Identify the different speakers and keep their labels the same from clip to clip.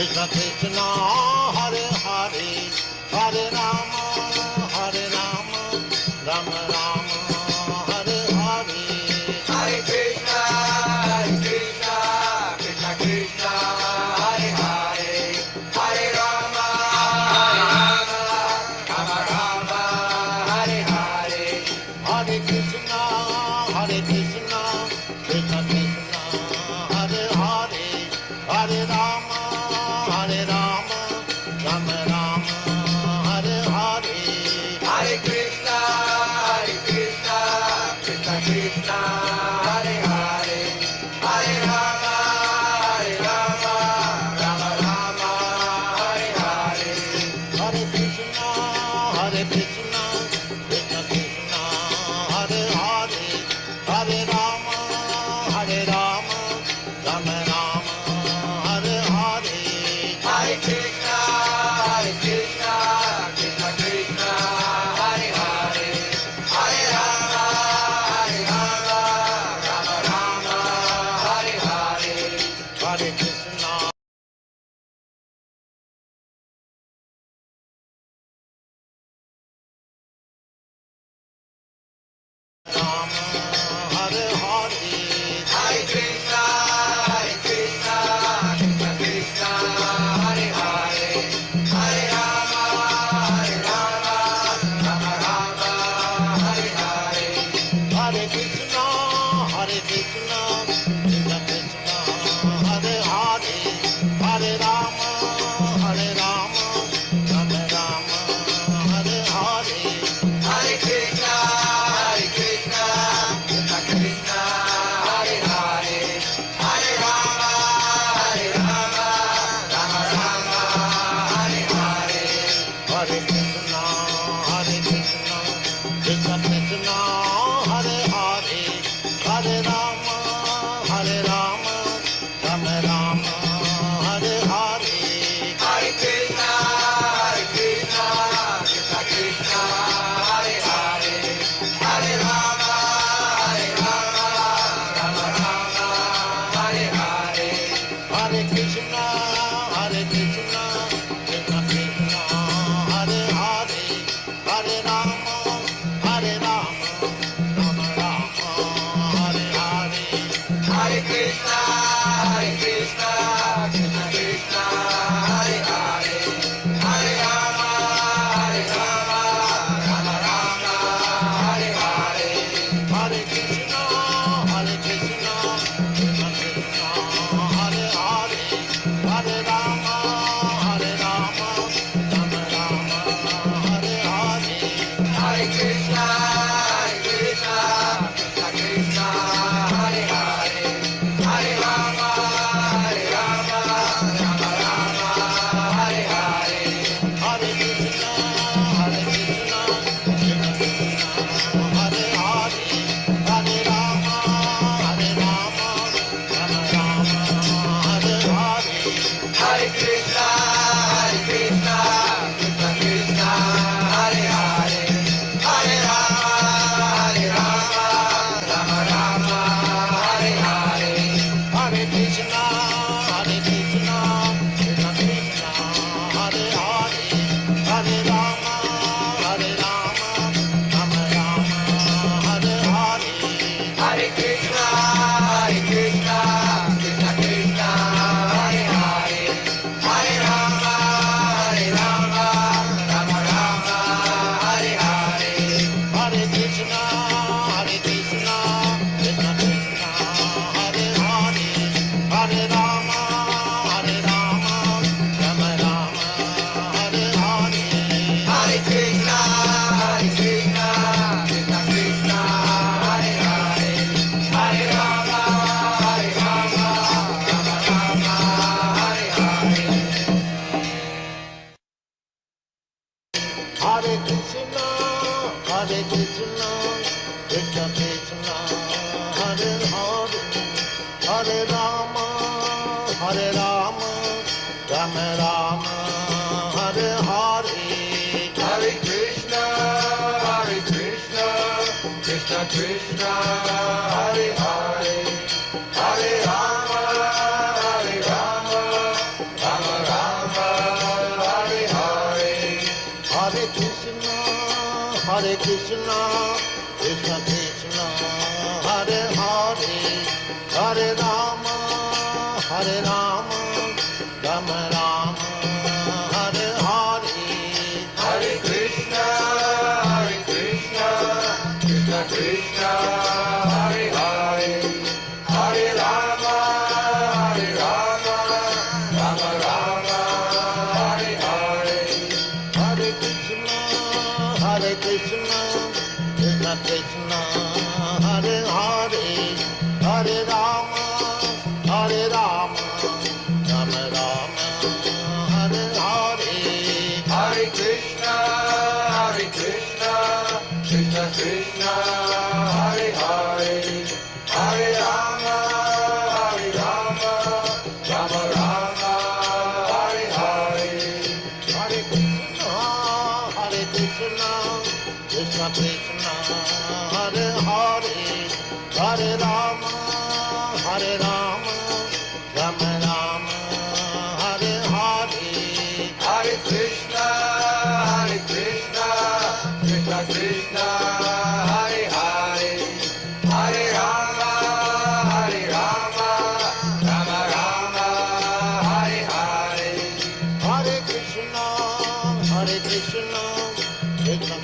Speaker 1: Krishna Krishna, Hare Hare, Hare Rama, Hare Rama, Rama Rama, Hare Hare.
Speaker 2: Hare Krishna, Krishna Krishna, Hare Hare, Hare Rama, Rama Rama, Hare Hare.
Speaker 1: Hare Krishna, Krishna Krishna, Hare Hare, Hare Rama, Rama Rama, Hare Hare.
Speaker 2: Hare Krishna, Krishna Krishna, Hare Hare, Hare Rama, Rama Rama, Hare Hare.
Speaker 1: Hare Krishna, Krishna Krishna, Hare Hare, Hare Rama, Rama Rama, Hare Hare.
Speaker 2: Hare Krishna, Krishna Krishna, Hare Hare, Hare Rama, Rama Rama, Hare Hare.
Speaker 1: Hare Krishna. Rama, Hare Hare.
Speaker 2: Hare Krishna, Krishna Krishna, Hare Hare, Hare Rama, Rama Rama, Hare Hare.
Speaker 1: Hare Krishna, Krishna Krishna, Hare Hare, Hare Rama, Rama Rama, Hare Hare.
Speaker 2: Hare Krishna, Krishna Krishna, Hare Hare, Hare Rama, Rama Rama, Hare Hare.
Speaker 1: Hare Krishna, Krishna Krishna, Hare Hare, Hare Rama, Rama Rama, Hare Hare.
Speaker 2: Hare Krishna, Krishna Krishna, Hare Hare, Hare Rama, Rama Rama, Hare Hare.
Speaker 1: Hare Krishna, Krishna Krishna, Hare Hare, Hare Rama, Rama Rama, Hare Hare.
Speaker 2: Hare Krishna, Krishna Krishna, Hare Hare, Hare Rama, Rama Rama, Hare Hare.
Speaker 1: Hare Krishna, Krishna Krishna, Hare Hare, Hare Rama, Rama Rama, Hare Hare.
Speaker 2: Hare Krishna, Krishna Krishna, Hare Hare, Hare Rama, Rama Rama, Hare Hare.
Speaker 1: Hare Krishna, Krishna Krishna, Hare Hare, Hare Rama, Rama Rama, Hare Hare.
Speaker 2: Hare Krishna, Krishna Krishna, Hare Hare, Hare Rama, Rama Rama, Hare Hare.
Speaker 1: Hare Krishna, Krishna Krishna, Hare Hare, Hare Rama, Rama Rama, Hare Hare.
Speaker 2: Hare Krishna, Krishna Krishna, Hare Hare, Hare Rama, Rama Rama, Hare Hare.
Speaker 1: Hare Krishna, Krishna Krishna, Hare Hare, Hare Rama, Rama Rama, Hare Hare.
Speaker 2: Hare Krishna, Krishna Krishna, Hare Hare, Hare Rama, Rama Rama, Hare Hare.
Speaker 1: Hare Krishna, Krishna Krishna Krishna, Hare Hare, Hare Rama, Rama Rama, Hare Hare.
Speaker 2: Hare Krishna, Krishna Krishna, Hare Hare, Hare Rama, Rama Rama,
Speaker 1: Krishna, Hare Krishna, Krishna Krishna, Hare Hare, Hare Rama, Hare Rama, Rama Rama, Hare Hare,
Speaker 2: Hare Krishna, Krishna Krishna, Hare Hare, Hare Rama, Rama Rama, Hare Hare.
Speaker 1: Hare Krishna, Krishna Krishna, Hare Hare, Hare Rama, Rama Rama, Hare Hare.
Speaker 2: Hare Krishna, Krishna Krishna, Hare Hare, Hare Rama, Rama Rama, Hare Hare.
Speaker 1: Hare Krishna, Krishna Krishna, Hare Hare, Hare Rama, Rama Rama, Hare Hare.
Speaker 2: Hare Krishna, Krishna Krishna, Hare Hare, Hare Rama, Rama Rama, Hare Hare.
Speaker 1: Hare Krishna, Krishna Krishna,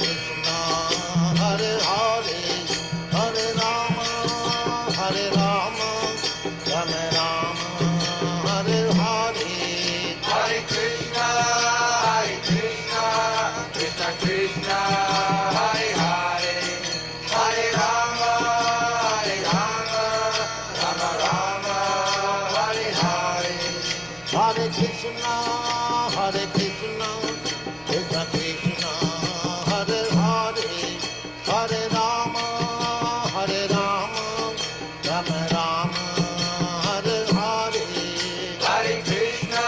Speaker 1: Hare Hare, Hare Rama, Rama Rama, Hare Hare.
Speaker 2: Hare Krishna, Krishna Krishna, Hare Hare, Hare Rama, Rama Rama, Hare Hare.
Speaker 1: Hare Krishna, Krishna Krishna, Hare Hare, Hare Rama, Rama Rama, Hare Hare.
Speaker 2: Hare Krishna,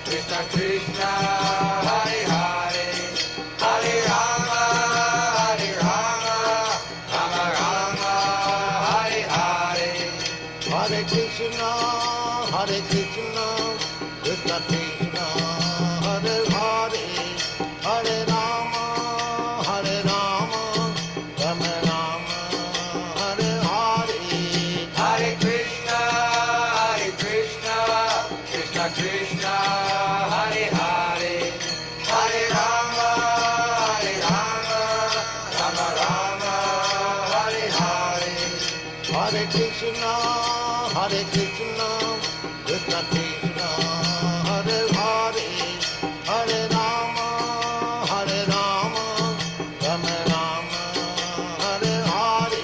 Speaker 2: Krishna Krishna, Hare Hare, Hare Rama, Rama Rama, Hare Hare.
Speaker 1: Hare Krishna, Krishna Krishna, Hare Hare, Hare Rama, Rama Rama, Hare Hare.
Speaker 2: Hare Krishna, Krishna Krishna, Hare Hare, Hare Rama, Rama Rama, Hare Hare.
Speaker 1: Hare Krishna, Krishna Krishna, Hare Hare, Hare Rama, Rama Rama, Hare Hare.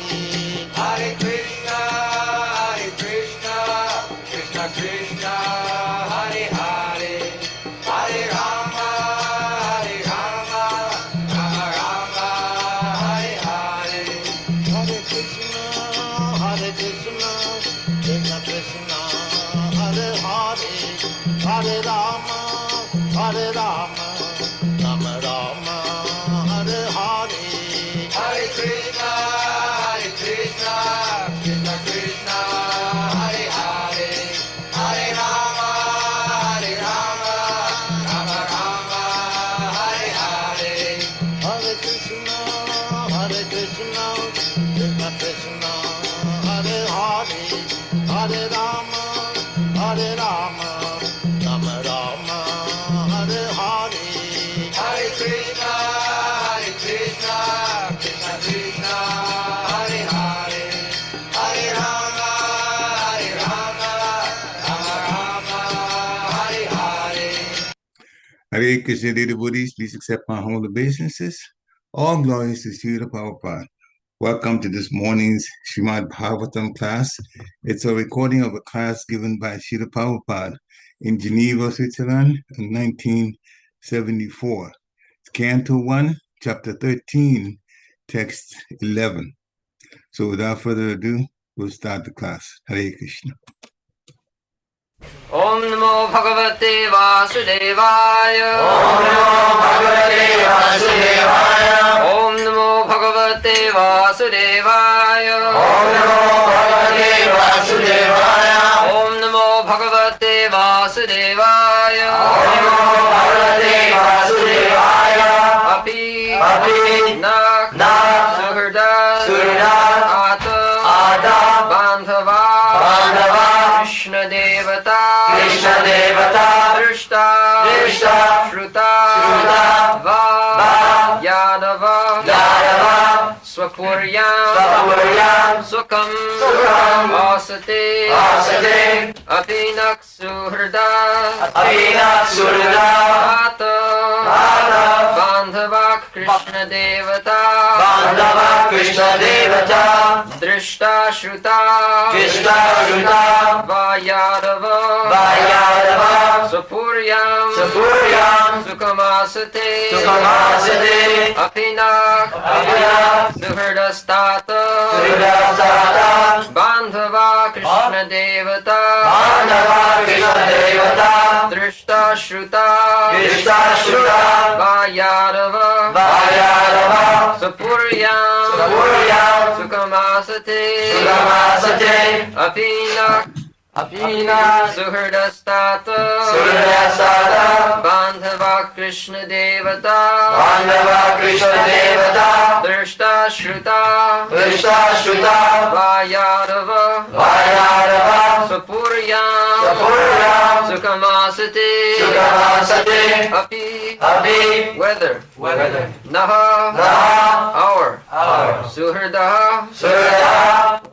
Speaker 2: Hare Krishna, Krishna Krishna, Hare Hare, Hare Rama, Rama Rama, Hare Hare.
Speaker 1: Hare Krishna, Krishna Krishna, Hare Hare, Hare Rama, Rama Rama, Hare Hare.
Speaker 2: Hare Krishna, Krishna Krishna, Hare Hare, Hare Rama, Rama Rama, Hare Hare.
Speaker 1: Hare Krishna, Krishna Krishna, Hare Hare, Hare Rama, Rama Rama, Hare Hare.
Speaker 2: Hare Krishna, Krishna Krishna, Hare Hare, Hare Rama, Rama Rama, Hare Hare.
Speaker 3: Hare Krishna, dear devotees, please accept my humble obeisances. All glories to Srila Prabhupada. Welcome to this morning's Srimad Bhagavatam class. It's a recording of a class given by Srila Prabhupada in Geneva, Switzerland in 1974. It's Canto 1, Chapter 13, Text 11. So without further ado, we'll start the class. Hare Krishna.
Speaker 4: Om Namo Bhagavate Vasudevaya.
Speaker 2: Om Namo Bhagavate Vasudevaya.
Speaker 4: Om Namo Bhagavate Vasudevaya.
Speaker 2: Om Namo Bhagavate Vasudevaya.
Speaker 4: Om Namo Bhagavate Vasudevaya.
Speaker 2: Om Namo Bhagavate Vasudevaya. kṛṣṇa-devatāḥ,
Speaker 4: dṛṣṭāḥ,
Speaker 2: dṛṣṭāḥ,
Speaker 4: śrutā,
Speaker 2: śrutā,
Speaker 4: yadavaḥ,
Speaker 2: yadavaḥ,
Speaker 4: sva-puryāṁ,
Speaker 2: sva-puryāṁ,
Speaker 4: sukham,
Speaker 2: sukham,
Speaker 4: āsate,
Speaker 2: āsate,
Speaker 4: apinak suhṛdas,
Speaker 2: suhṛdas,
Speaker 4: tāta,
Speaker 2: tāta,
Speaker 4: bāndhavāḥ kṛṣṇa-devatāḥ,
Speaker 2: bāndhavāḥ kṛṣṇa-devatāḥ,
Speaker 4: dṛṣṭāḥ śrutā,
Speaker 2: śrutā,
Speaker 4: yadavaḥ,
Speaker 2: yadavaḥ,
Speaker 4: sva-puryāṁ, sukham āsate,
Speaker 2: āsate,
Speaker 4: apinak suhṛdas tāta, bāndhavāḥ kṛṣṇa-devatāḥ, dṛṣṭāḥ śrutā, yadavaḥ, sva-puryāṁ, sukham āsate, apinak suhṛdas tāta, bāndhavāḥ kṛṣṇa-devatāḥ, dṛṣṭāḥ śrutā, yadavaḥ, sva-puryāṁ, sukham āsate, api, weather, naha, our, suhṛdas,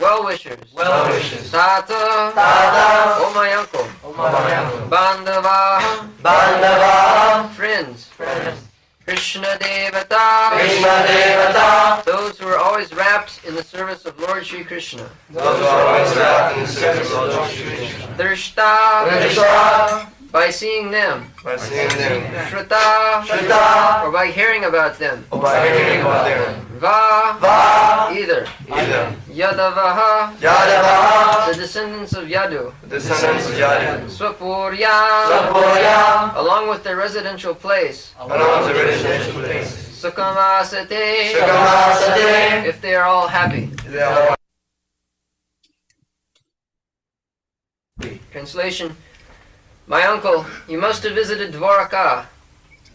Speaker 4: well-wishers, tāta, oh my uncle, bāndhavāḥ, friends, kṛṣṇa-devatāḥ, those who are always rapt in the service of Lord Śrī Kṛṣṇa. Dṛṣṭāḥ, by seeing them. Śrutā, or by hearing about them. Va, either. Yadavaḥ, the descendants of Yadu. Sva-puryāṁ, along with their residential place. Sukham āsate, if they are all happy. Translation: My uncle, you must have visited Dvārakā.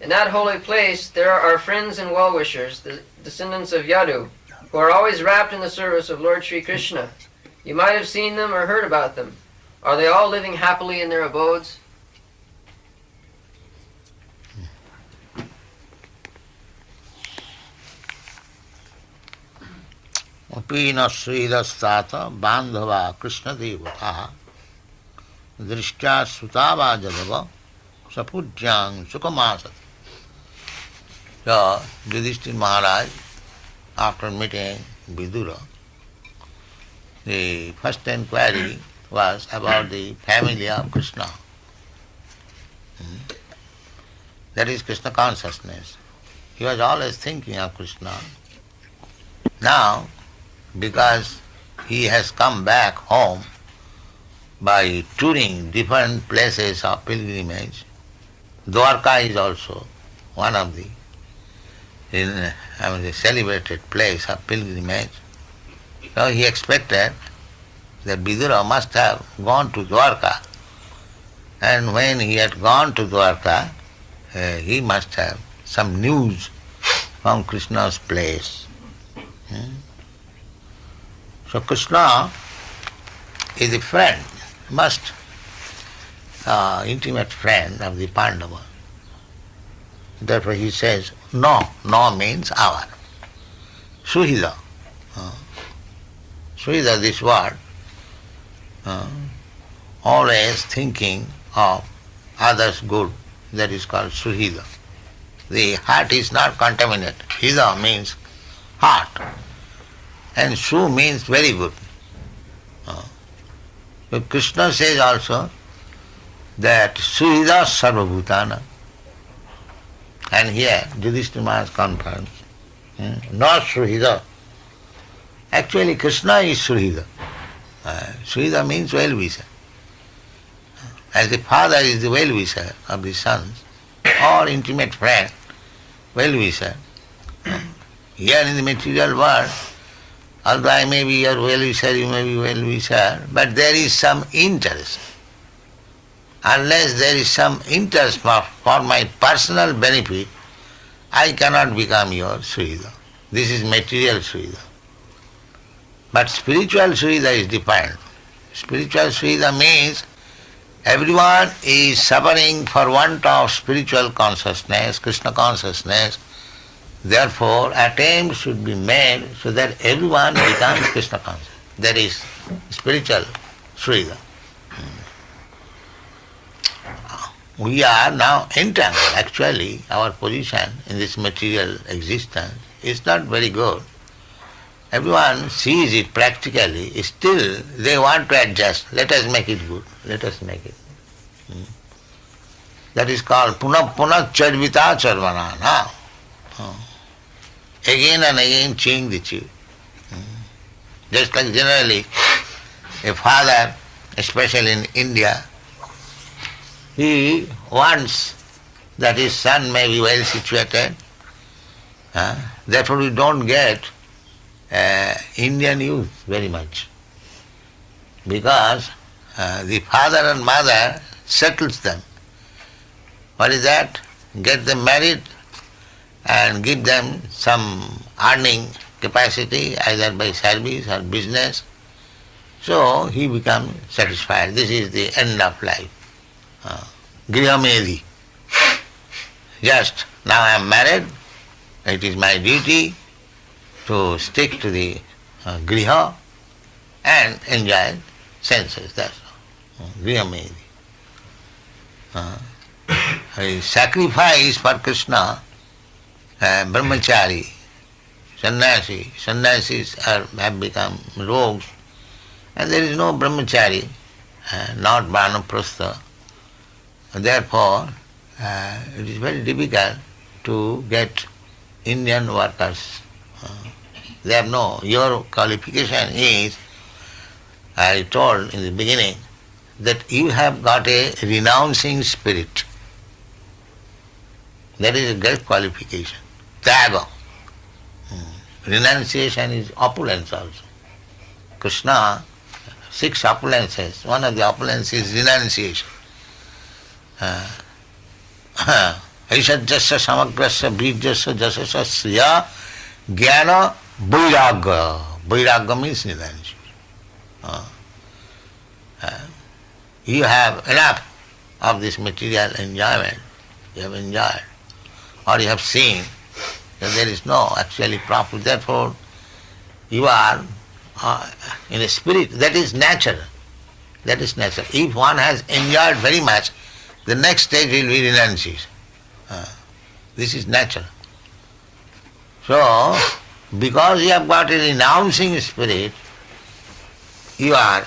Speaker 4: In that holy place there are our friends and well-wishers, the descendants of Yadu, who are always rapt in the service of Lord Śrī Kṛṣṇa. You might have seen them or heard about them. Are they all living happily in their abodes?
Speaker 5: Apina sridastata bāndhavāḥ kṛṣṇa-devatāḥ dṛṣṭāḥ śrutā yadavaḥ sa-puryāṁ sukham āsate. So, Yudhishthira Maharaj, after meeting Vidura, the first inquiry was about the family of Krishna. That is Krishna consciousness. He was always thinking of Krishna. Now, because he has come back home by touring different places of pilgrimage, Dvārakā is also one of the celebrated place of pilgrimage. So he expected that Vidura must have gone to Dvārakā, and when he had gone to Dvārakā, he must have some news from Krishna's place. So Krishna is a friend, intimate friend of the Pandava. Therefore he says, no means our. Suhṛda. Suhṛda, this word, always thinking of others' good, that is called suhṛda. The heart is not contaminated. Hṛda means heart. And su means very good. But Krishna says also that suhṛdas sarva-bhūtānam. And here Yudhishthira Maharaj confirms, not suhṛda. Actually Krishna is suhṛda. Suhṛda means well-wisher. As the father is the well-wisher of the sons, or intimate friend, well-wisher. Here in the material world, although I may be your well-wisher, you may be well-wisher, but there is some interest. Unless there is some interest for my personal benefit, I cannot become your suhṛda. This is material suhṛda. But spiritual suhṛda is different. Spiritual suhṛda means everyone is suffering for want of spiritual consciousness, Krishna consciousness. Therefore, attempts should be made so that everyone becomes Krishna conscious. That is spiritual Srila. We are now entangled. Actually, our position in this material existence is not very good. Everyone sees it practically. Still, they want to adjust. Let us make it good. Let us make it. That is called punah-punah-charvita charvana. Now, again and again change the tune. Just like generally, a father, especially in India, he wants that his son may be well situated. Therefore we don't get Indian youth very much. Because the father and mother settles them. What is that? Get them married and give them some earning capacity either by service or business. So he becomes satisfied. This is the end of life. Grihamedi. Just now I am married, it is my duty to stick to the griha and enjoy senses. That's all. Grihamedi. Sacrifice for Krishna, brahmachari, sannyasi. Sannyasis have become rogues, and there is no brahmachari, not vanaprastha. Therefore, it is very difficult to get Indian workers. They have no. Your qualification is, I told in the beginning, that you have got a renouncing spirit. That is a great qualification. Tyaga. Renunciation is opulence also. Krishna, 6 opulences. One of the opulences is renunciation. Aishajyasya samagrasya bhijyasya jasasya sriya jnana vairagya. Vairagya means renunciation. You have enough of this material enjoyment. You have enjoyed. Or you have seen that there is no actually profit. Therefore, you are in a spirit that is natural. That is natural. If one has enjoyed very much, the next stage will be renunciation. This is natural. So, because you have got a renouncing spirit, you are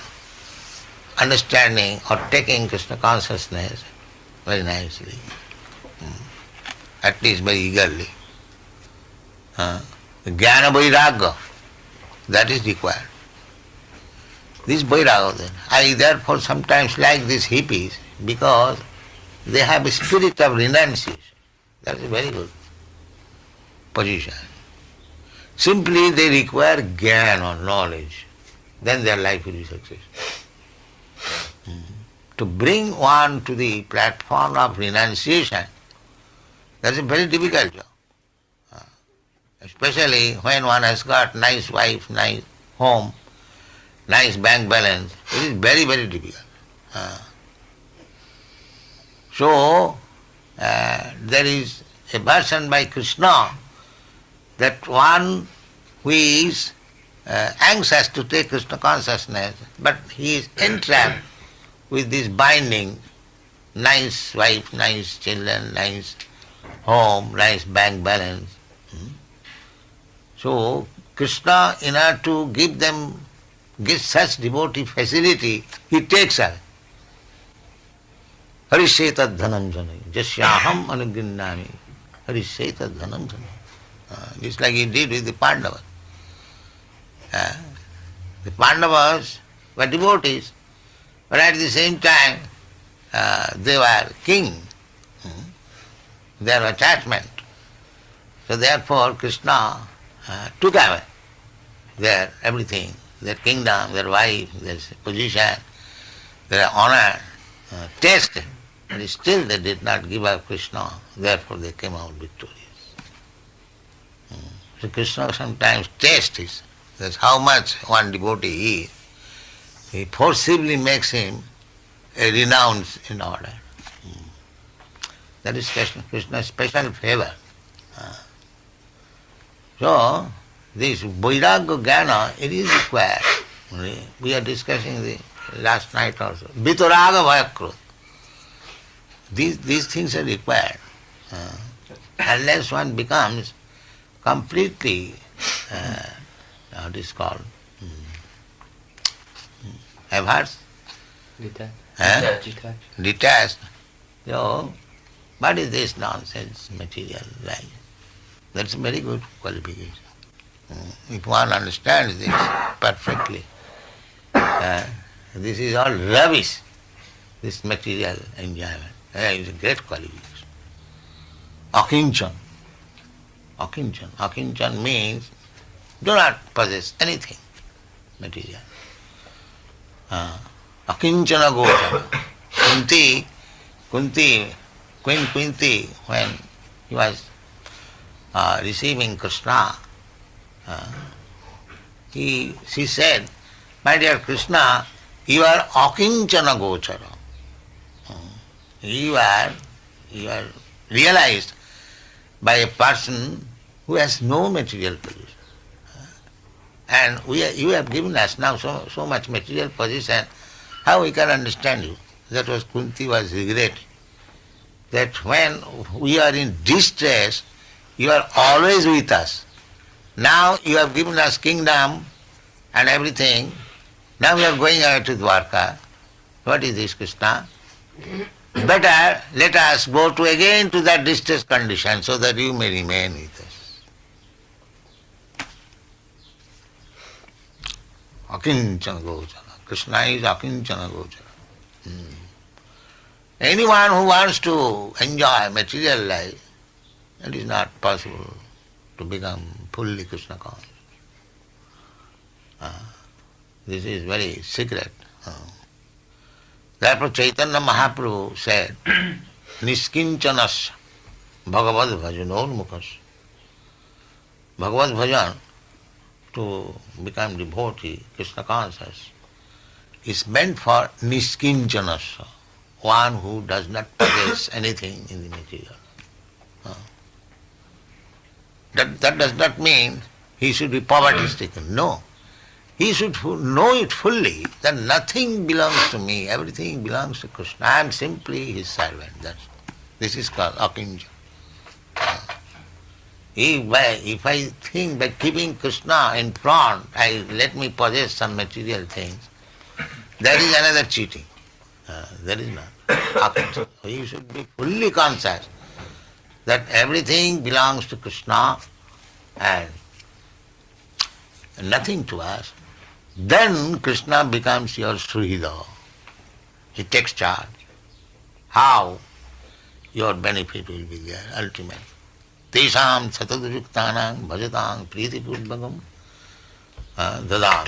Speaker 5: understanding or taking Krishna consciousness very nicely, at least very eagerly. Jnana vairagya, that is required. This vairagya then. I therefore sometimes like these hippies because they have a spirit of renunciation. That is a very good position. Simply they require jnana or knowledge, then their life will be successful. To bring one to the platform of renunciation, that is a very difficult job. Especially when one has got nice wife, nice home, nice bank balance, it is very, very difficult. So, there is a version by Krishna that one who is anxious to take Krishna consciousness, but he is entrapped with this binding, nice wife, nice children, nice home, nice bank balance. So, Krishna, in order to give such devotee facility, he takes away. Harisheta dhanam janai, jasyaham anuginnami, harisheta dhanam janai. Just like he did with the Pandavas. The Pandavas were devotees, but at the same time they were king. Their attachment. So therefore Krishna took away their everything, their kingdom, their wife, their position, their honor, taste. But still they did not give up Krishna, therefore they came out victorious. So Krishna sometimes tastes. That's how much one devotee is. He forcibly makes him renounce in order. That is Krishna's special favor. So, this Vairagya Jnana, it is required. We are discussing the last night also. Vitaraga Bhayakrut. These things are required. Unless one becomes completely, what is called, averse? Detached. So, what is this nonsense, material life? That's a very good qualification. If one understands this perfectly, this is all rubbish, this material enjoyment. It's a great qualification. Akinchan. Akinchan. Akinchan means do not possess anything material. Akinchana gochara. Queen Kunti, when he was receiving Kṛṣṇa, she said, "My dear Kṛṣṇa, you are akinchana gochara. You are realized by a person who has no material possession. And you have given us now so much material possession, how we can understand you?" That was Kunti was regretting. That when we are in distress, you are always with us. Now you have given us kingdom and everything. Now we are going away to Dvārakā. What is this, Kṛṣṇa? Better let us go again to that distress condition so that you may remain with us. Akinchana gochara. Kṛṣṇa is akinchana gochara. Anyone who wants to enjoy material life, it is not possible to become fully Krishna conscious. This is very secret. Therefore Chaitanya Mahaprabhu said, Niskinchanasya Bhagavad Bhajanonmukhasya. Bhagavad Bhajan, to become devotee, Krishna conscious, is meant for Niskinchanasya, one who does not possess anything in the material. That does not mean he should be poverty-stricken. No. He should know it fully that nothing belongs to me, everything belongs to Krishna. I am simply his servant. This is called akinja. If I think by keeping Krishna in front, let me possess some material things, that is another cheating. That is not. You should be fully conscious that everything belongs to Krishna and nothing to us. Then Krishna becomes your suhṛdas. He takes charge. How? Your benefit will be there, ultimately. Tesham satadruktanam bhajatam pritipurvakam dadam.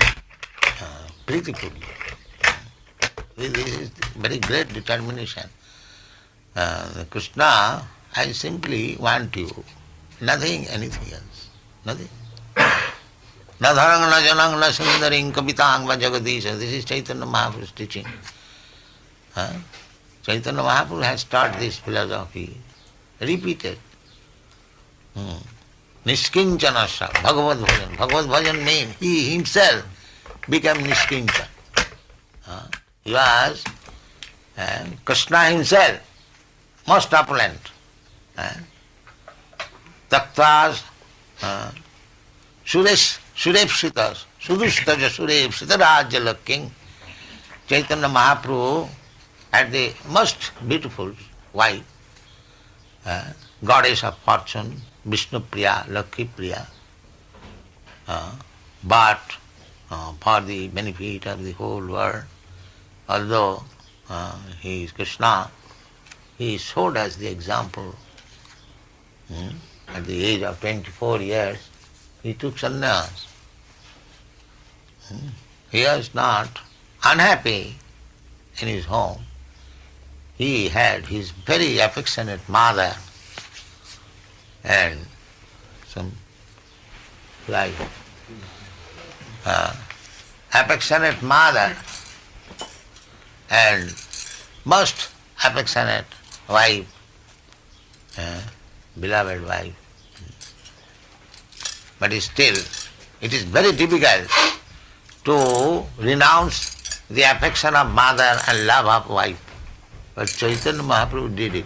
Speaker 5: Pritipurvakam. This is very great determination. Krishna, I simply want you. Nothing, anything else. Nothing. Na dharang, na janang, na sundaring, kapitang, va jagadisha. This is Chaitanya Mahaprabhu's teaching. Chaitanya Mahaprabhu has taught this philosophy, repeated. Niskincanasya, Bhagavad Bhajan. Bhagavad Bhajan means he himself became niskincan. He was Krishna himself, most opulent. Taktas, Surepshitas, Sudushtaja Surepshitarajala king. Chaitanya Mahaprabhu had the most beautiful wife, goddess of fortune, Vishnu Priya, Lakshmi Priya. But for the benefit of the whole world, although he is Krishna, he showed us the example. At the age of 24 years, he took sannyas. He was not unhappy in his home. He had his very affectionate mother and some affectionate mother and most affectionate wife, beloved wife. But still, it is very difficult to renounce the affection of mother and love of wife. But Chaitanya Mahaprabhu did it.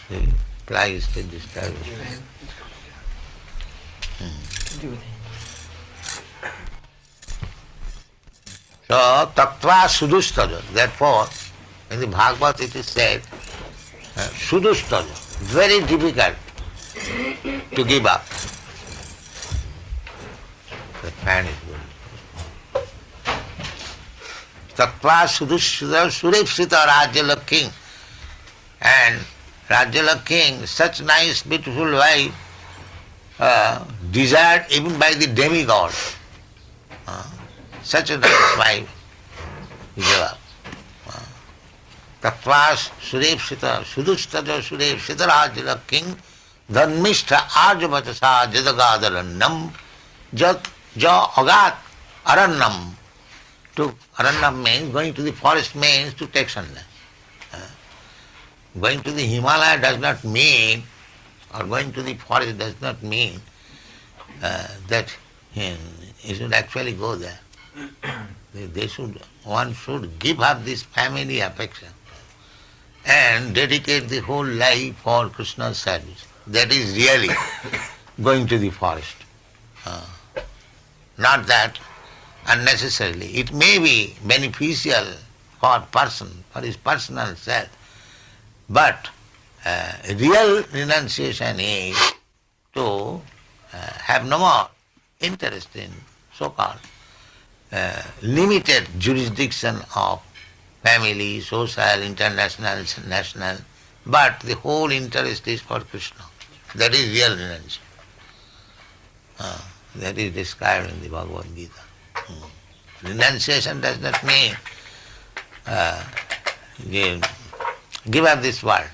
Speaker 5: The fly is still disturbed. So, tattva sudhustaja. Therefore, in the Bhagavad it is said, sudhustaja, very difficult to give up. The fan is good. Tattva sudhustaja suripsita Rajala king. And Rajala king, such nice, beautiful wife, desired even by the demigod. Such a nice wife, he gave up. Tattvas surepsita sudhustaja surepsita Rajala king dhanmishta arjavatasa jadagadalannam ja agat arannam. To arannam means going to the forest means to take sunlight. Going to the Himalaya does not mean, or going to the forest does not mean that he should actually go there. One should give up this family affection and dedicate the whole life for Krishna's service. That is really going to the forest. Not that unnecessarily. It may be beneficial for his personal self, but real renunciation is to have no more interest in so-called limited jurisdiction of family, social, international, national, but the whole interest is for Krishna. That is real renunciation. That is described in the Bhagavad Gita. Renunciation does not mean give up this world.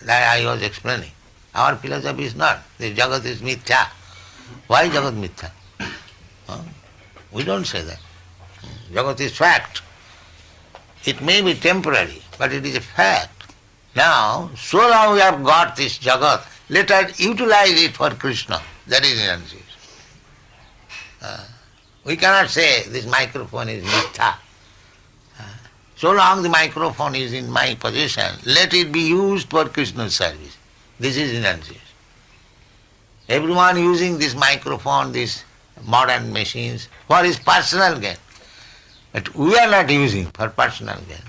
Speaker 5: That I was explaining. Our philosophy is not. The Jagat is mithya. Why Jagat mithya? We don't say that. Jagat is fact. It may be temporary, but it is a fact. Now, so long we have got this Jagat, let us utilize it for Krishna. That is renunciation. We cannot say this microphone is mithya. So long the microphone is in my possession, let it be used for Krishna's service. This is renunciation. Everyone using this microphone, these modern machines, for his personal gain. But we are not using for personal gain.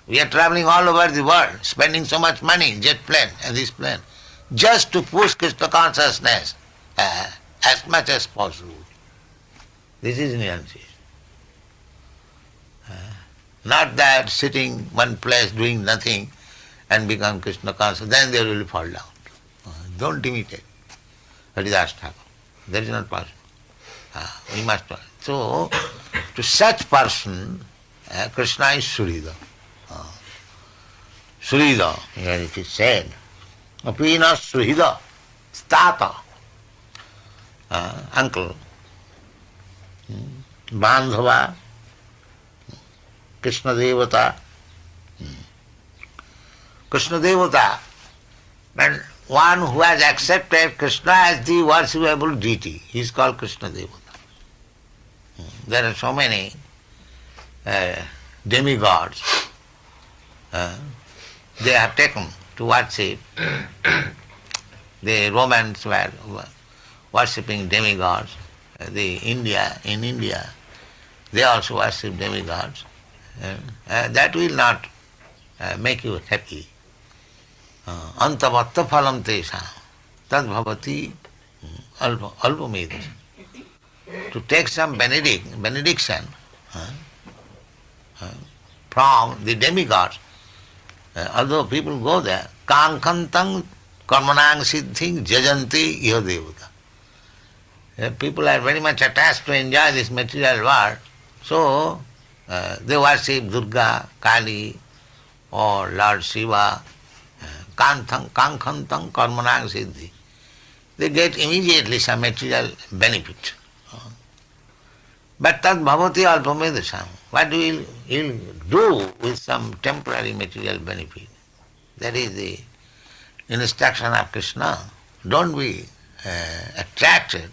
Speaker 5: We are traveling all over the world, spending so much money, jet plane and this plane, just to push Krishna consciousness as much as possible. This is renunciation. Not that sitting one place doing nothing and become Krishna conscious, then they will fall down. Don't imitate. That is Ashtaga. That is not possible. We must. So, to such person, Krishna is Śrīda. Śrīda, here it is said. Apina Śrīda, tāta, uncle, bāndhavāḥ, kṛṣṇa-devatāḥ. Kṛṣṇa-devatāḥ, and one who has accepted Krishna as the worshipable deity, he is called Kṛṣṇa-devatāḥ. There are so many demigods they have taken to worship. The Romans were worshipping demigods. In India, they also worship demigods. That will not make you happy. Antavatta phalam tesha tad bhavati alpamedha. To take some benediction from the demigods, although people go there, kankantang karmanang siddhing jajanti yadavah. People are very much attached to enjoy this material world, so they worship Durga, Kali, or Lord Shiva, kankantang karmanang siddhi. They get immediately some material benefit. But tad bhavati alpamedasam. What will you do with some temporary material benefit? That is the instruction of Krishna. Don't be attracted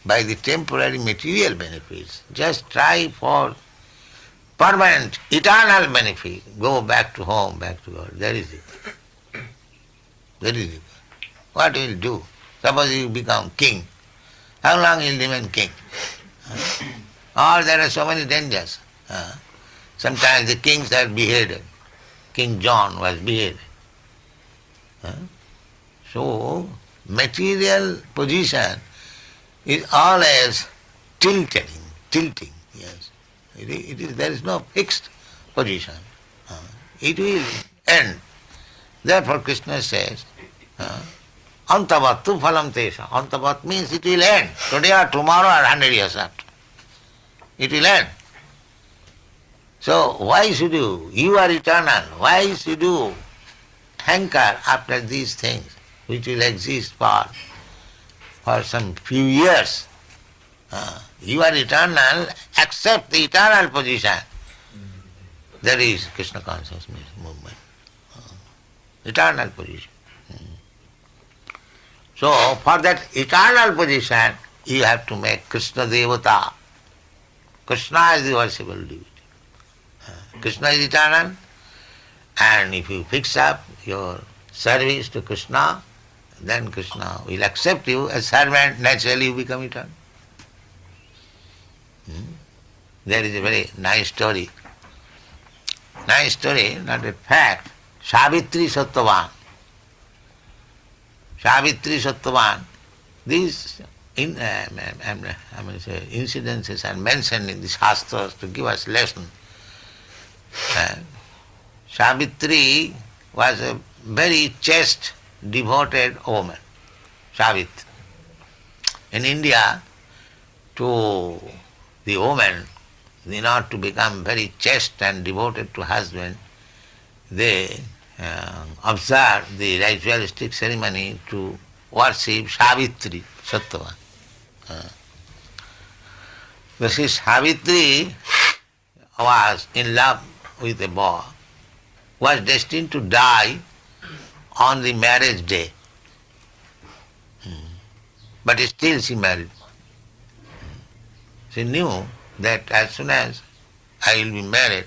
Speaker 5: by the temporary material benefits. Just try for permanent, eternal benefit. Go back to home, back to God. That is it. That is it. What will you do? Suppose you become king. How long will you remain king? Or there are so many dangers. Sometimes the kings are beheaded. King John was beheaded. So, material position is always tilting, yes. It is, there is no fixed position. It will end. Therefore Krishna says, antavattu phalam tesha. Antavat means it will end. Today or tomorrow or 100 years after. It will end. So why should you are eternal, why should you hanker after these things which will exist for some few years? You are eternal, accept the eternal position. That is Krishna consciousness movement. Eternal position. So for that eternal position, you have to make kṛṣṇa-devatāḥ. Krishna is the worshipable divinity. Krishna is eternal, and if you fix up your service to Krishna, then Krishna will accept you as servant, naturally you become eternal. There is a very nice story. Nice story, not a fact. Savitri Sattvaṁ. Savitri Sattvaṁ. These incidences are mentioned in the Shastras to give us lesson. Savitri was a very chaste, devoted woman. Savitri. In India, to the woman, in order to become very chaste and devoted to husband, they observe the ritualistic ceremony to worship Savitri Sattva. This Savitri was in love with a boy, was destined to die on the marriage day. But still she married. She knew that as soon as I will be married,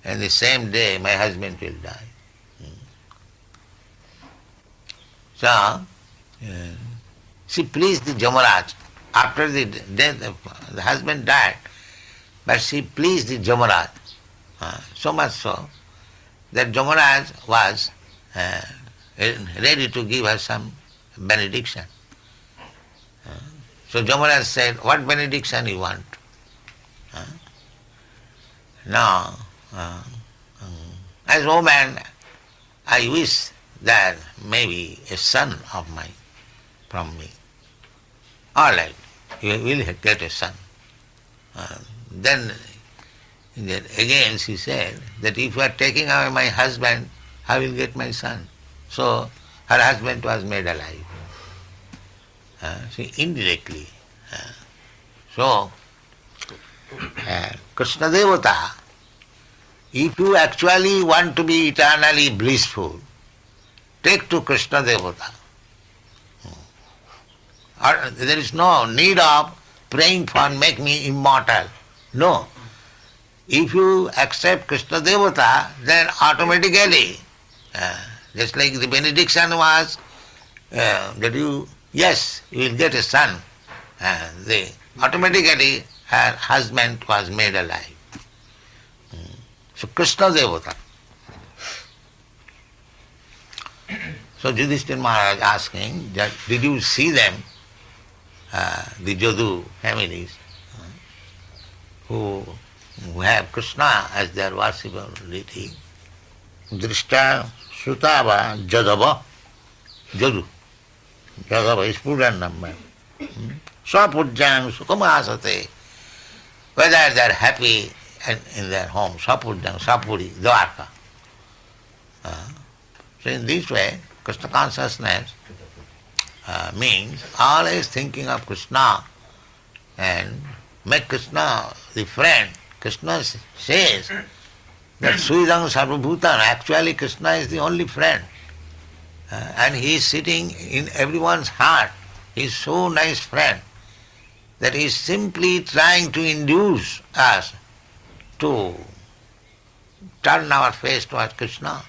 Speaker 5: and the same day my husband will die. So, she pleased the Jamaraj. After the death of the husband died, but she pleased the Jamaraj. So much so that Jamaraj was ready to give her some benediction. So Jamaraj said, what benediction you want? Now, as woman, I wish that maybe a son of mine from me. All right, you will get a son. Then again she said that if you are taking away my husband, I will get my son. So her husband was made alive. See, indirectly. So, kṛṣṇa-devatāḥ, if you actually want to be eternally blissful, take to kṛṣṇa-devatāḥ. There is no need of praying for make me immortal. No. If you accept kṛṣṇa-devatāḥ, then automatically, just like the benediction was, that you will get a son. Automatically her husband was made alive. So kṛṣṇa-devatāḥ. So Yudhishthira Maharaj asking that did you see them, the Yadu families, who have Krishna as their worshipable deity? Dṛṣṭāḥ, śrutā, yadavaḥ, Yadu. Yadavaḥ is plural number. Sva-puryāṁ, sukham, āsate. Whether they are happy in their home, sva-puryāṁ, sva-puri, Dvārakā. So in this way, Krishna consciousness means always thinking of Krishna and make Krishna the friend. Krishna says that suhṛdas sarvabhūtāni, actually Krishna is the only friend. And he is sitting in everyone's heart. He is so nice friend that he is simply trying to induce us to turn our face towards Krishna.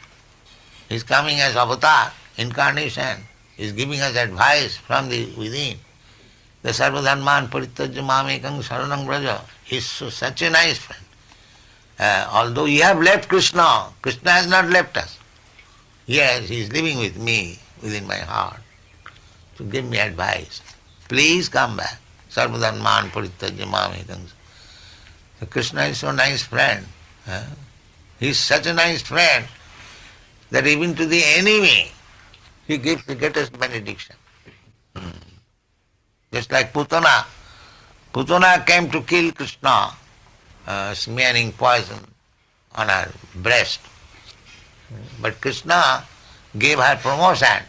Speaker 5: He is coming as avatar, incarnation. He is giving us advice from the within. The sarvadharman parityajya mamekam saranam vraja. He is such a nice friend. Although you have left Krishna, Krishna has not left us. Yes, he is living with me within my heart to give me advice. Please come back. Sarvadharman parityajya mamekam. Krishna is so nice friend. He is such a nice friend that even to the enemy he gives the greatest benediction. Just like Putana. Putana came to kill Krishna, smearing poison on her breast. But Krishna gave her promotion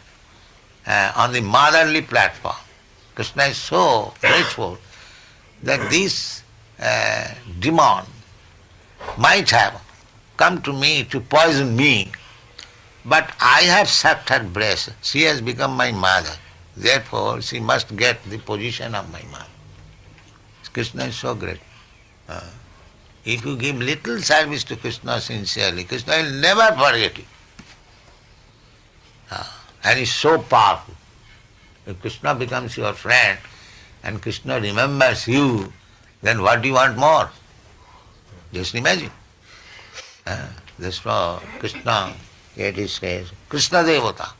Speaker 5: on the motherly platform. Krishna is so grateful that this demon might have come to me to poison me, but I have sucked her breast. She has become my mother. Therefore, she must get the position of my mother. Krishna is so great. If you give little service to Krishna sincerely, Krishna will never forget you. And he is so powerful. If Krishna becomes your friend and Krishna remembers you, then what do you want more? Just imagine. That's why Krishna, Yadu says, kṛṣṇa-devatāḥ.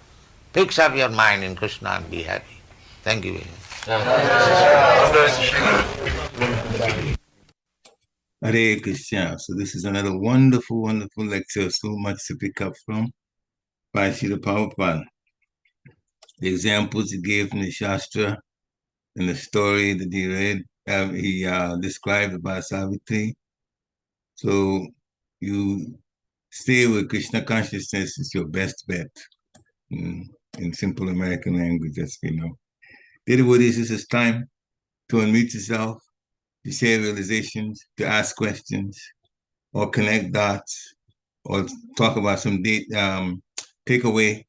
Speaker 5: Fix up your mind in Krishna and be happy. Thank you very much.
Speaker 3: Hare Krishna. So this is another wonderful, wonderful lecture. So much to pick up from by Srila Prabhupada. The examples he gave from the Shastra and the story that he read, he described about Savitri. So you stay with Krishna consciousness is your best bet. In simple American language, as we know. Dear devotees, this is time to unmute yourself, to share realizations, to ask questions, or connect dots, or talk about some takeaway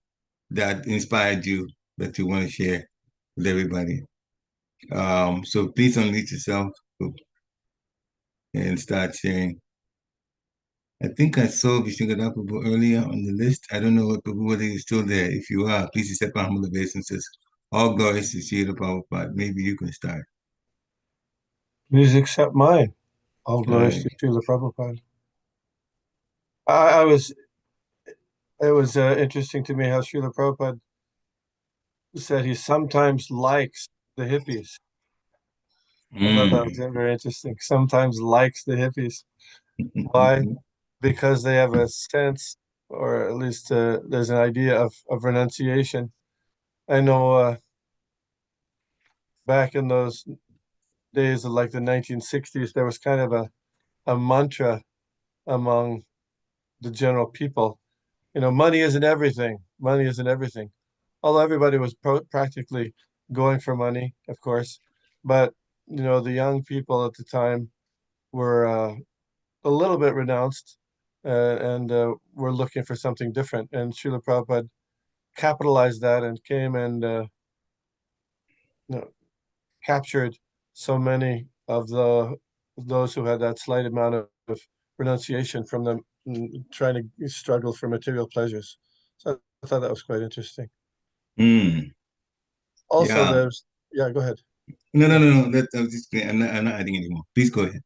Speaker 3: that inspired you that you want to share with everybody. So please unmute yourself and start sharing. I think I saw Vishnugadha Prabhu earlier on the list. I don't know whether you're still there. If you are, please accept my humble obeisances. All glories to Srila Prabhupada. Maybe you can start.
Speaker 6: Please accept mine. All glories to Srila Prabhupada. It was interesting to me how Srila Prabhupada said he sometimes likes the hippies. I thought that was very interesting. Sometimes likes the hippies. Why? Because they have a sense, or at least there's an idea of renunciation. I know back in those days of like the 1960s, there was kind of a mantra among the general people. Money isn't everything. Money isn't everything. Although everybody was practically going for money, of course. But, the young people at the time were a little bit renounced and were looking for something different. And Srila Prabhupada capitalized that and came and captured so many of those who had that slight amount of renunciation from them trying to struggle for material pleasures. So I thought that was quite interesting. Also, go ahead.
Speaker 3: No. That was just great. I'm not adding anymore. Please go ahead.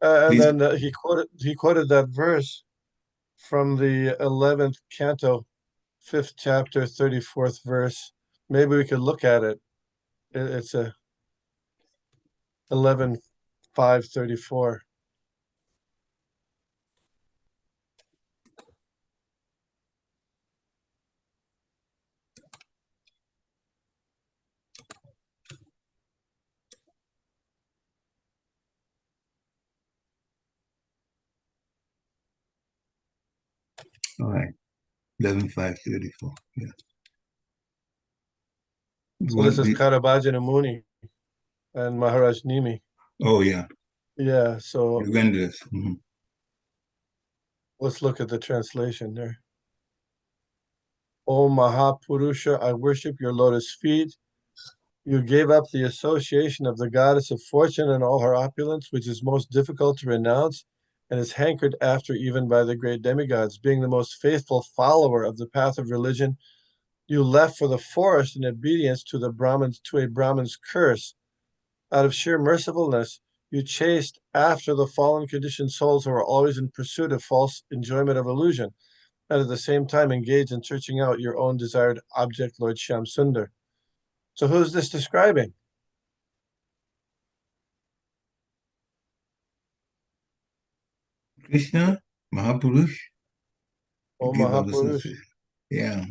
Speaker 6: And then he quoted that verse from the 11th canto, 5th chapter, 34th verse. Maybe we could look at it. It's 11:5:34.
Speaker 3: All right. 11:5:34. Yeah.
Speaker 6: So this is Karabhajana Muni. and Maharaj Nimi.
Speaker 3: Oh, yeah.
Speaker 6: Yeah, so
Speaker 3: Yogendras. Mhm.
Speaker 6: let's look at the translation there. O Mahapurusha, I worship your lotus feet. You gave up the association of the goddess of fortune and all her opulence, which is most difficult to renounce and is hankered after even by the great demigods. Being the most faithful follower of the path of religion, you left for the forest in obedience to a Brahmin's curse. Out of sheer mercifulness, you chased after the fallen conditioned souls who are always in pursuit of false enjoyment of illusion, and at the same time engaged in searching out your own desired object, Lord Shyam Sundar. So who's this describing?
Speaker 3: Krishna, Mahapurush.
Speaker 6: Oh,
Speaker 3: Give all this
Speaker 6: Mahapurush.
Speaker 3: Yeah.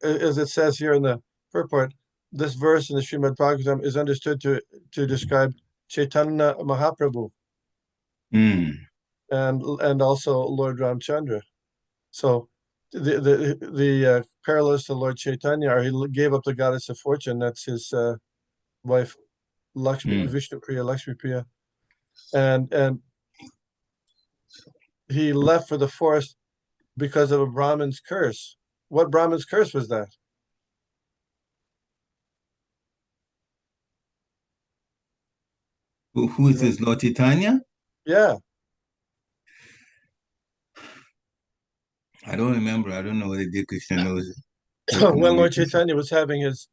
Speaker 6: As it says here in the purport, this verse in the Srimad Bhagavatam is understood to describe Chaitanya Mahaprabhu
Speaker 3: Mm.
Speaker 6: and also Lord Ramchandra. So the parallels to Lord Chaitanya are he gave up the goddess of fortune. That's his wife, Lakshmi, Vishnu Priya, Lakshmi Priya, and he left for the forest because of a Brahmin's curse. What Brahmin's curse was that?
Speaker 3: Who is this, Lord Chaitanya?
Speaker 6: Yeah.
Speaker 3: I don't remember. I don't know whether Dear Krishna knows it.
Speaker 6: When Lord Chaitanya was having his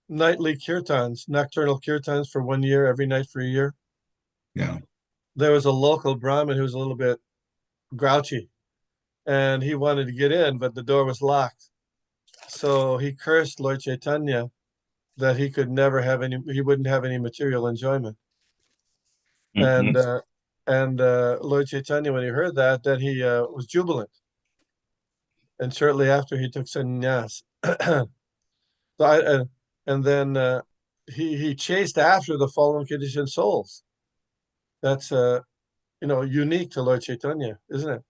Speaker 6: nightly kirtans, nocturnal kirtans for 1 year, every night for a year.
Speaker 3: Yeah.
Speaker 6: There was a local Brahmin who was a little bit grouchy, and he wanted to get in, but the door was locked. So he cursed Lord Chaitanya that he could never have he wouldn't have any material enjoyment.
Speaker 3: Mhm.
Speaker 6: And Lord Chaitanya, when he heard that, then he was jubilant. And shortly after, he took sannyas. And then he chased after the fallen conditioned souls. That's unique to Lord Chaitanya, isn't it?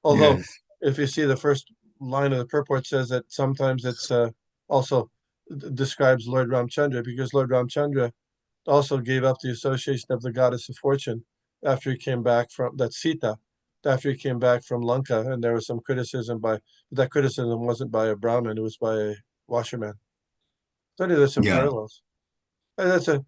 Speaker 6: Although,
Speaker 3: Yes.
Speaker 6: if you see the first line of the purport says that sometimes it's also describes Lord Ramchandra, because Lord Ramchandra also gave up the association of the goddess of fortune after he came back from that Sita, after he came back from Lanka, and there was some criticism that criticism wasn't by a Brahmin, it was by a washerman. So there's some
Speaker 3: Yeah.
Speaker 6: parallels. And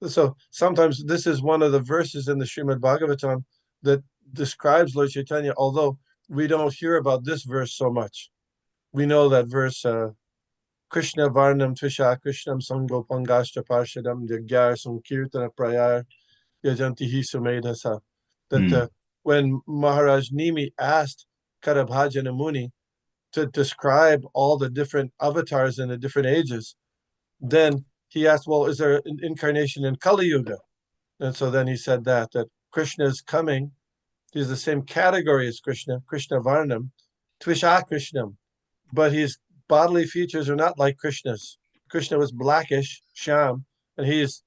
Speaker 6: so sometimes this is one of the verses in the Srimad Bhagavatam that describes Lord Chaitanya, although we don't hear about this verse so much. We know that verse, Krishna Varnam Tvisha Krishnam Sango Pangashta Parshadam Yagyar Sankirtana Prayar Yajantihi Sumedhasa. That when Maharaj Nimi asked Karabhajana Muni to describe all the different avatars in the different ages, then he asked, well, is there an incarnation in Kali Yuga? And so then he said that Krishna is coming. He's the same category as Krishna Varnam, Tvisha Krishnam, but his bodily features are not like Krishna's. Krishna was blackish, Shyam, and he is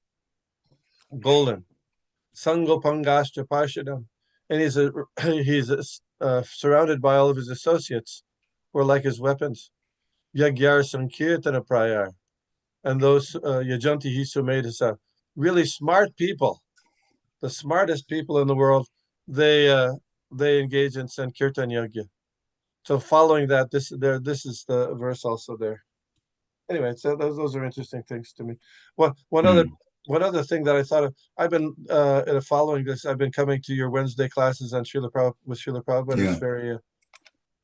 Speaker 6: golden. Sangopangashta Parshadam. And he's surrounded by all of his associates who are like his weapons. Yagyar Sankirtana Prayar. And those Yajanti Hisumedasa, really smart people, the smartest people in the world, they engage in Sankirtan Yagya. So following that, this is the verse also there. Anyway, so those are interesting things to me. One other thing that I thought of, I've been following this. I've been coming to your Wednesday classes on Srila Prabhupada with Srila Prabhupada.
Speaker 3: Yeah.
Speaker 6: It's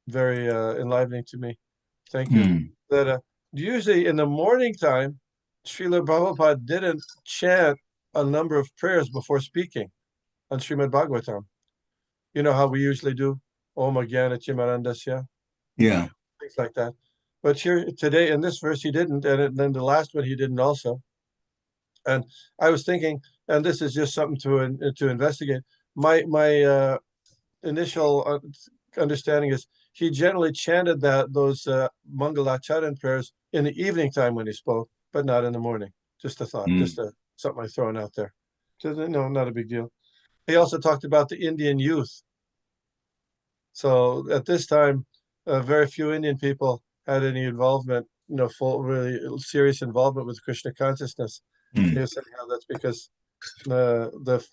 Speaker 6: very enlivening to me. Thank you. That usually in the morning time, Srila Prabhupada didn't chant a number of prayers before speaking on Srimad Bhagavatam. You know how we usually do, Om Ajnana Chimarandasya,
Speaker 3: Yeah.
Speaker 6: things like that. But here today in this verse he didn't, and then the last one he didn't also. And I was thinking, and this is just something to investigate. My initial understanding is he generally chanted those Mangalacharan prayers in the evening time when he spoke, but not in the morning. Just a thought, something I thrown out there. No, not a big deal. He also talked about the Indian youth. So at this time, very few Indian people had any involvement, full, really serious involvement with Krishna consciousness. He was saying how that's because the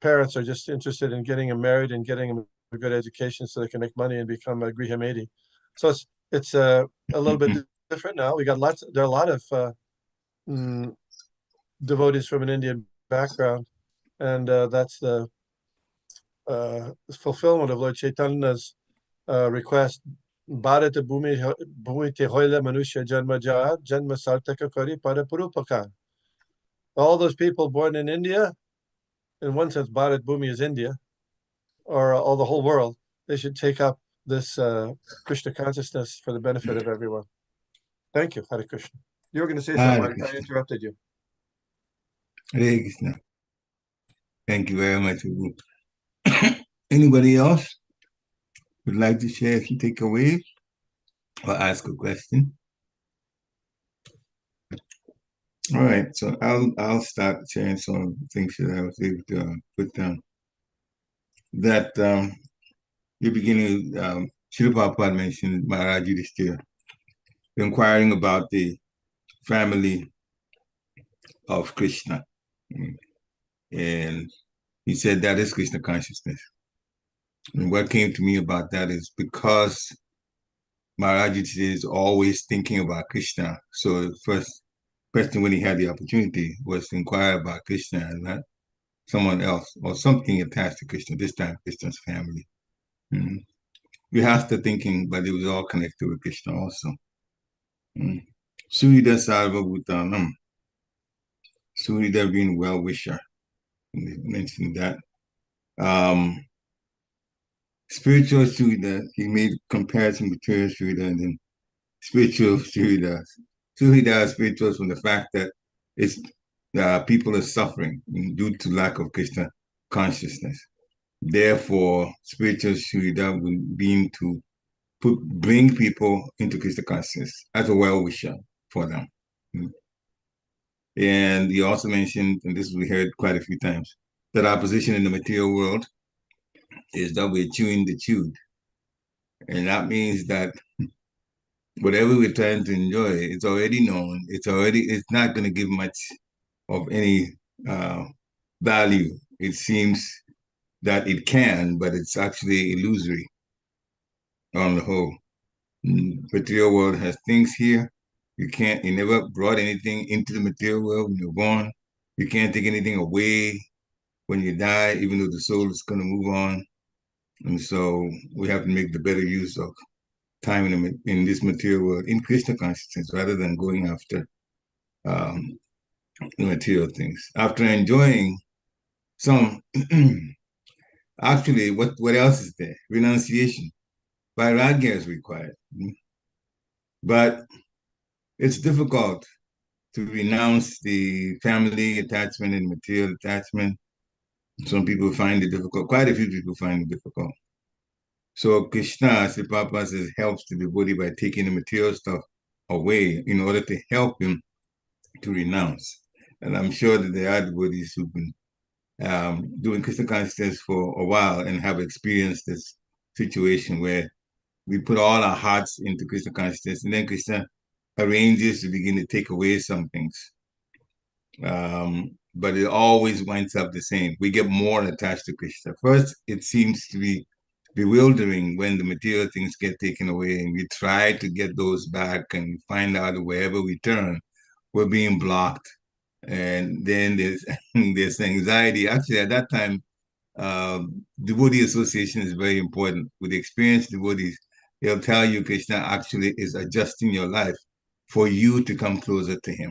Speaker 6: parents are just interested in getting them married and getting them a good education so they can make money and become a Grihamedi. So it's a little bit different now. There are a lot of devotees from an Indian background, and that's the fulfillment of Lord Chaitanya's request. Bharat bhumi te hoile manusya janma ja janma sartaka kari para purupakar. All those people born in India, in one sense, Bharat Bhumi is India, or all the whole world. They should take up this Krishna consciousness for the benefit of everyone. Thank you, Hare Krishna. You were going to say something, I interrupted you.
Speaker 3: Hare Krishna. Thank you very much. Anybody else would like to share some takeaways or ask a question? All right, so I'll start sharing some things that I was able to put down. That you're beginning, Srila Prabhupada mentioned Maharaj Yudhishthira, inquiring about the family of Krishna. And he said that is Krishna consciousness. And what came to me about that is because Maharaj Yudhishthira is always thinking about Krishna. So the first question when he had the opportunity was to inquire about Krishna and not someone else or something attached to Krishna, this time Krishna's family. We have to thinking, but it was all connected with Krishna also. Suhṛdas sarva-bhūtānaṁ. Suhṛda being well-wisher. Mentioned that. Spiritual suhṛda, he made comparison between suhṛda and then spiritual suhṛda. Suhṛda is spiritual from the fact that it's people are suffering due to lack of Krishna consciousness. Therefore, spiritual suhṛda would be to bring people into Krishna consciousness as a well-wisher for them. And he also mentioned, and this we heard quite a few times, that our position in the material world is that we're chewing the chewed. And that means that whatever we're trying to enjoy, it's already known, it's not going to give much of any value. It seems that it can, but it's actually illusory on the whole. Material world has things here. You never brought anything into the material world when you're born. You can't take anything away when you die, even though the soul is going to move on. And so we have to make the better use of time in this material world, in Krishna consciousness, rather than going after material things. After enjoying some, actually, what else is there? Renunciation. Vairagya is required. But it's difficult to renounce the family attachment and material attachment. Some people find it difficult. Quite a few people find it difficult. So Krishna, Srila Prabhupada says, helps the devotee by taking the material stuff away in order to help him to renounce. And I'm sure that there are devotees who've been doing Krishna consciousness for a while and have experienced this situation where we put all our hearts into Krishna consciousness, and then Krishna arranges to begin to take away some things. But it always winds up the same. We get more attached to Krishna. First, it seems to be bewildering when the material things get taken away and we try to get those back and find out that wherever we turn, we're being blocked. And then there's anxiety. Actually, at that time, devotee association is very important. With experienced devotees, they'll tell you Krishna actually is adjusting your life for you to come closer to him.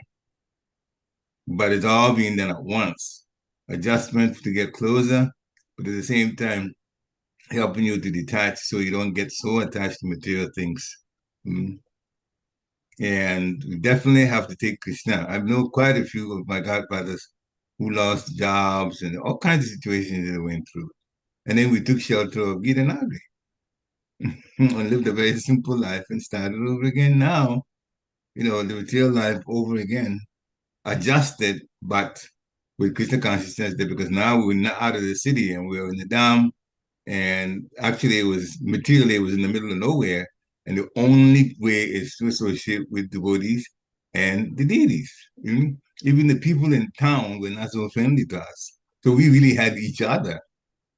Speaker 3: But it's all being done at once. Adjustment to get closer, but at the same time, helping you to detach so you don't get so attached to material things. And we definitely have to take Krishna. I've known quite a few of my godfathers who lost jobs and all kinds of situations that they went through. And then we took shelter of Gitanagri and lived a very simple life and started over again. Now, the material life over again, adjusted, but with Krishna consciousness, because now we're not out of the city and we're in the dam. And actually, it was in the middle of nowhere. And the only way is to associate with devotees and the deities. Even the people in town were not so friendly to us. So we really had each other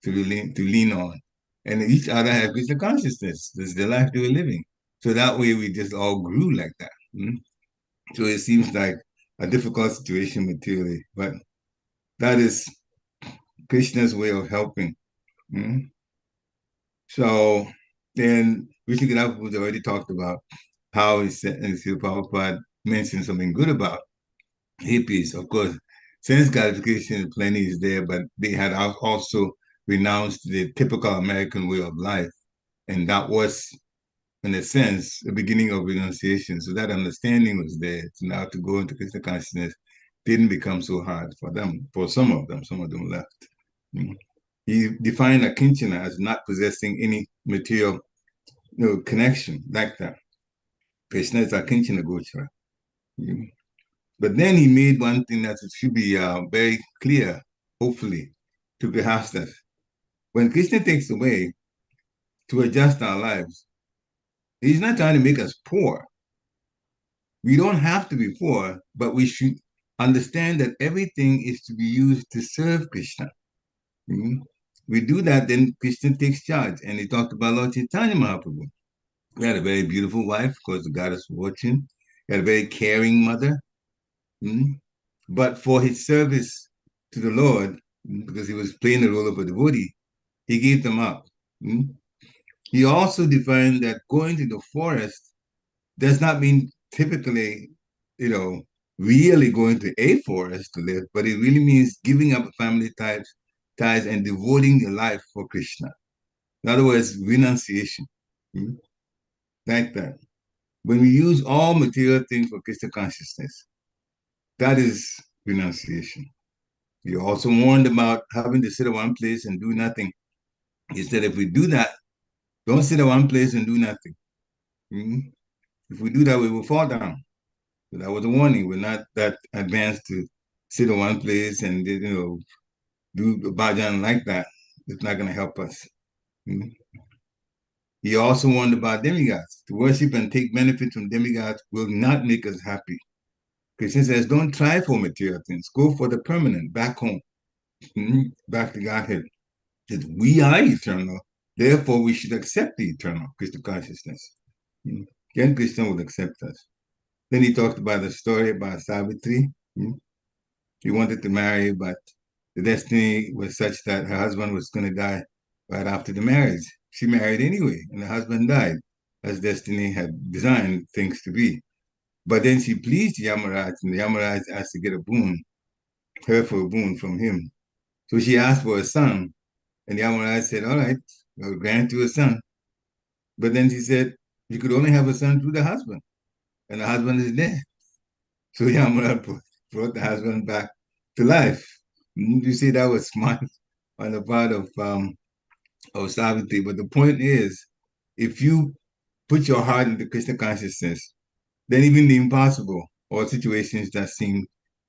Speaker 3: to lean on. And each other had Krishna consciousness. This is the life they were living. So that way we just all grew like that. So it seems like a difficult situation materially, but that is Krishna's way of helping. So then Vishnu Prabhupada already talked about how he said, and Srila Prabhupada mentioned something good about hippies. Of course, sense gratification plenty is there, but they had also renounced the typical American way of life. And that was, in a sense, the beginning of renunciation. So that understanding was there. So now to go into Krishna consciousness didn't become so hard for them, for some of them left. He defined a kṛṣṇa as not possessing any material connection like that. Krishna is a kṛṣṇa gochara. But then he made one thing that should be very clear, hopefully, to grihasthas. When Krishna takes away to adjust our lives, he's not trying to make us poor. We don't have to be poor, but we should understand that everything is to be used to serve Krishna. We do that, then Krishna takes charge. And he talked about Lord Chaitanya Mahaprabhu. He had a very beautiful wife, of course, the goddess Fortune. He had a very caring mother. But for his service to the Lord, because he was playing the role of a devotee, he gave them up. He also defined that going to the forest does not mean typically, really going to a forest to live, but it really means giving up family ties and devoting your life for Krishna. In other words, renunciation. Like that. When we use all material things for Krishna consciousness, that is renunciation. You're also warned about having to sit at one place and do nothing. He said, if we do that, don't sit at one place and do nothing. If we do that, we will fall down. So that was a warning. We're not that advanced to sit in one place and do bhajan like that. It's not going to help us. He also warned about demigods. To worship and take benefit from demigods will not make us happy. Krishna says, don't try for material things. Go for the permanent, back home, back to Godhead. That we are eternal. Therefore, we should accept the eternal Krishna consciousness. Then Krishna will accept us. Then he talked about the story about Savitri. He wanted to marry, but the destiny was such that her husband was going to die right after the marriage. She married anyway, and the husband died, as destiny had designed things to be. But then she pleased Yamaraj, and the Yamaraj asked to get a boon, her for a boon from him. So she asked for a son, and Yamaraj said, all right, I'll grant you a son. But then she said, you could only have a son through the husband, and the husband is dead. So Yamaraj brought the husband back to life. You see, that was smart on the part of Savitri. But the point is, if you put your heart into Krishna consciousness, then even the impossible or situations that seem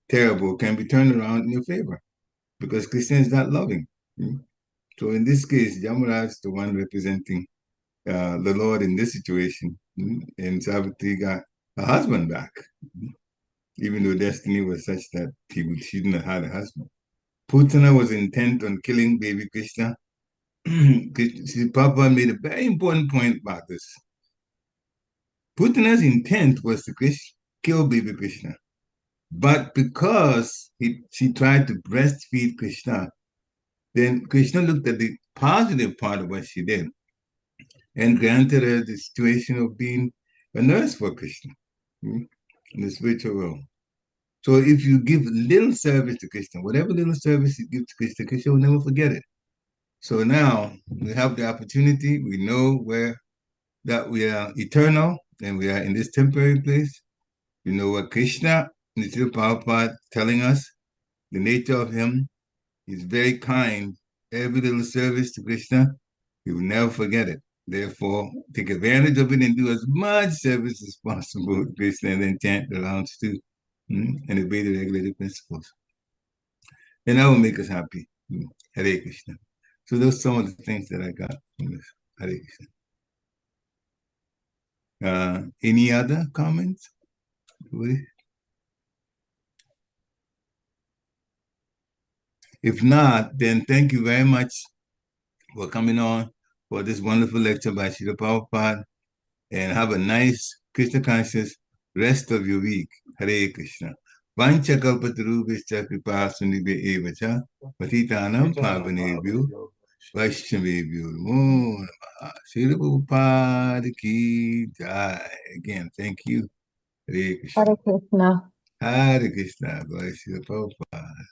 Speaker 3: terrible can be turned around in your favor, because Krishna is that loving. So in this case, Yamaraj is the one representing the Lord in this situation, and Savitri got her husband back, even though destiny was such that she shouldn't have had a husband. Putana was intent on killing baby Krishna. Prabhupada made a very important point about this. Putana's intent was to kill baby Krishna. But because she tried to breastfeed Krishna, then Krishna looked at the positive part of what she did and granted her the situation of being a nurse for Krishna in the spiritual world. So if you give little service to Krishna, whatever little service you give to Krishna, Krishna will never forget it. So now we have the opportunity. We know that we are eternal and we are in this temporary place. You know what Krishna, Srila Prabhupada telling us, the nature of him is very kind. Every little service to Krishna, he will never forget it. Therefore, take advantage of it and do as much service as possible to Krishna, and then chant the rounds too, and obey the regulated principles. And that will make us happy. Hare Krishna. So those are some of the things that I got from this. Hare Krishna. Any other comments? If not, then thank you very much for coming on for this wonderful lecture by Srila Prabhupada, and have a nice Krishna conscious rest of your week. Hare Krishna. Vancha kalpatarubhishcha kripa sundibhya evacha patitanam pavanebhyo vaishnavebhyo namo namaha. Srila Prabhupada ki jai. Again, thank you. Hare Krishna.
Speaker 7: Hare Krishna.
Speaker 3: Hare Krishna. By Srila Prabhupada.